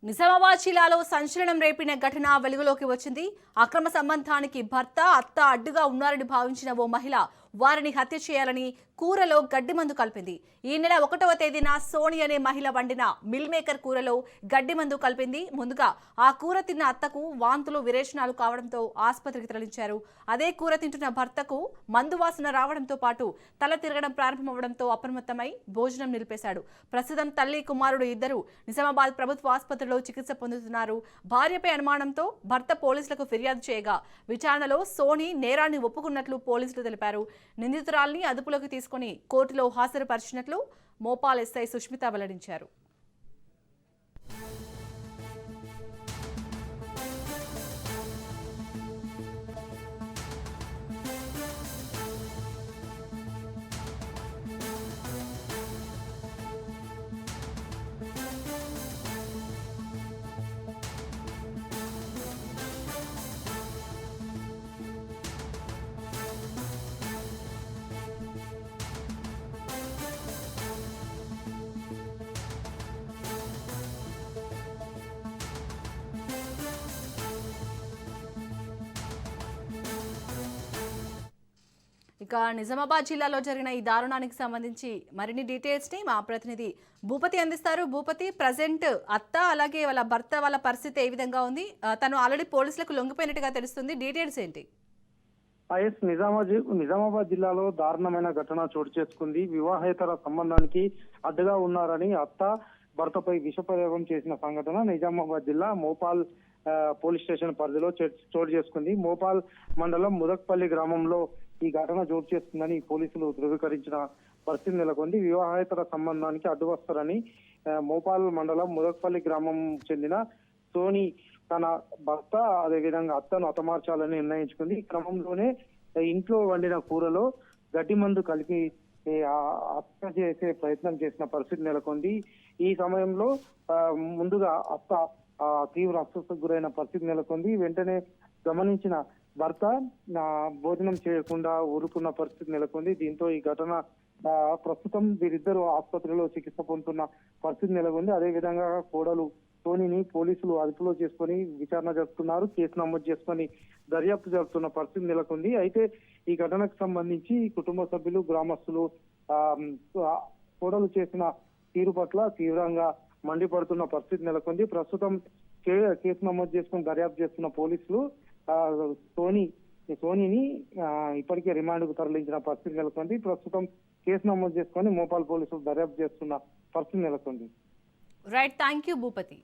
నిజామాబాద్ జిల్లాలో సంచలనం రేపిన ఘటన వెలుగులోకి వచ్చింది. అక్రమ సంబంధానికి భర్త, అత్త అడ్డుగా ఉన్నారని భావించిన ఓ మహిళ వారిని హత్య చేయాలని కూరలో గడ్డి మందు కలిపింది. ఈ నెల 1వ తేదీన సోని అనే మహిళ వండిన మిల్ మేకర్ కూరలో గడ్డి మందు కలిపింది. ముందుగా ఆ కూర తిన్న అత్తకు వాంతులు విరేచనాలు కావడంతో ఆసుపత్రికి తరలించారు. అదే కూర తింటున్న భర్తకు మందు వాసన రావడంతో పాటు తల తిరగడం ప్రారంభమవడంతో అప్రమత్తమై భోజనం నిలిపేశాడు. ప్రస్తుతం తల్లి, కుమారుడు ఇద్దరు నిజామాబాద్ ప్రభుత్వ ఆసుపత్రిలో చికిత్స పొందుతున్నారు. భార్యపై అనుమానంతో భర్త పోలీసులకు ఫిర్యాదు చేయగా విచారణలో సోని నేరాన్ని ఒప్పుకున్నట్లు పోలీసులు తెలిపారు. నిందితురాల్ని అదుపులోకి తీసుకుని కోర్టులో హాజరుపరిచినట్లు మోపాల్ ఎస్ఐ సుష్మిత వెల్లడించారు. ఇక నిజామాబాద్ జిల్లాలో జరిగిన ఈ దారుణానికి సంబంధించి మరిన్ని డీటెయిల్స్ ని మా ప్రతినిధి భూపతి అందిస్తారు. భూపతి, ప్రజెంట్ అత్త అలాగే వాళ్ళ భర్త వాళ్ళ పరిస్థితి ఏ విధంగా ఉంది? తను ఆల్రెడీ పోలీసులకు లొంగిపోయినట్టుగా తెలుస్తుంది. డీటెయిల్స్ ఏంటి? నిజామాబాద్ జిల్లాలో దారుణమైన ఘటన చోటు చేసుకుంది. వివాహేతర సంబంధానికి అడ్డుగా ఉన్నారని అత్త భర్తపై విషప్రయోగం చేసిన సంఘటన నిజామాబాద్ జిల్లా మోపాల్ పోలీస్ స్టేషన్ పరిధిలో చోటు చేసుకుంది. మోపాల్ మండలం ముదక్పల్లి గ్రామంలో ఈ ఘటన చోటు చేసుకుందని పోలీసులు ధృవీకరించిన పరిస్థితి నెలకొంది. వివాహేతర సంబంధానికి అడ్డు వస్తారని మోపాల్ మండలం ముదక్పల్లి గ్రామం చెందిన సోని తన భర్త అదేవిధంగా అత్తను హతమార్చాలని నిర్ణయించుకుంది. ఈ క్రమంలోనే ఇంట్లో వండిన కూరలో గడ్డి మందు కలిపి హత్య చేసే ప్రయత్నం చేసిన పరిస్థితి నెలకొంది. ఈ సమయంలో ముందుగా అత్త తీవ్ర అస్వస్థతకు గురైన పరిస్థితి నెలకొంది. వెంటనే గమనించిన భర్త భోజనం చేయకుండా ఊరుకున్న పరిస్థితి నెలకొంది. దీంతో ఈ ఘటన ప్రస్తుతం వీరిద్దరూ ఆసుపత్రిలో చికిత్స పొందుతున్న పరిస్థితి నెలకొంది. అదే విధంగా కోడలు సోనిని పోలీసులు అదుపులో చేసుకుని విచారణ జరుపుతున్నారు. కేసు నమోదు చేసుకుని దర్యాప్తు జరుపుతున్న పరిస్థితి నెలకొంది. అయితే ఈ ఘటనకు సంబంధించి కుటుంబ సభ్యులు, గ్రామస్తులు కోడలు చేసిన తీరు పట్ల తీవ్రంగా మండిపడుతున్న పరిస్థితి నెలకొంది. ప్రస్తుతం కేసు నమోదు చేసుకుని దర్యాప్తు చేస్తున్న పోలీసులు సోనిని ఇప్పటికే రిమాండ్ కు తరలించిన పరిస్థితి నెలకొంది. ప్రస్తుతం కేసు నమోదు చేసుకుని మోపాల్ పోలీసులు దర్యాప్తు చేస్తున్న పరిస్థితి నెలకొంది. Right, thank you Bhupathi.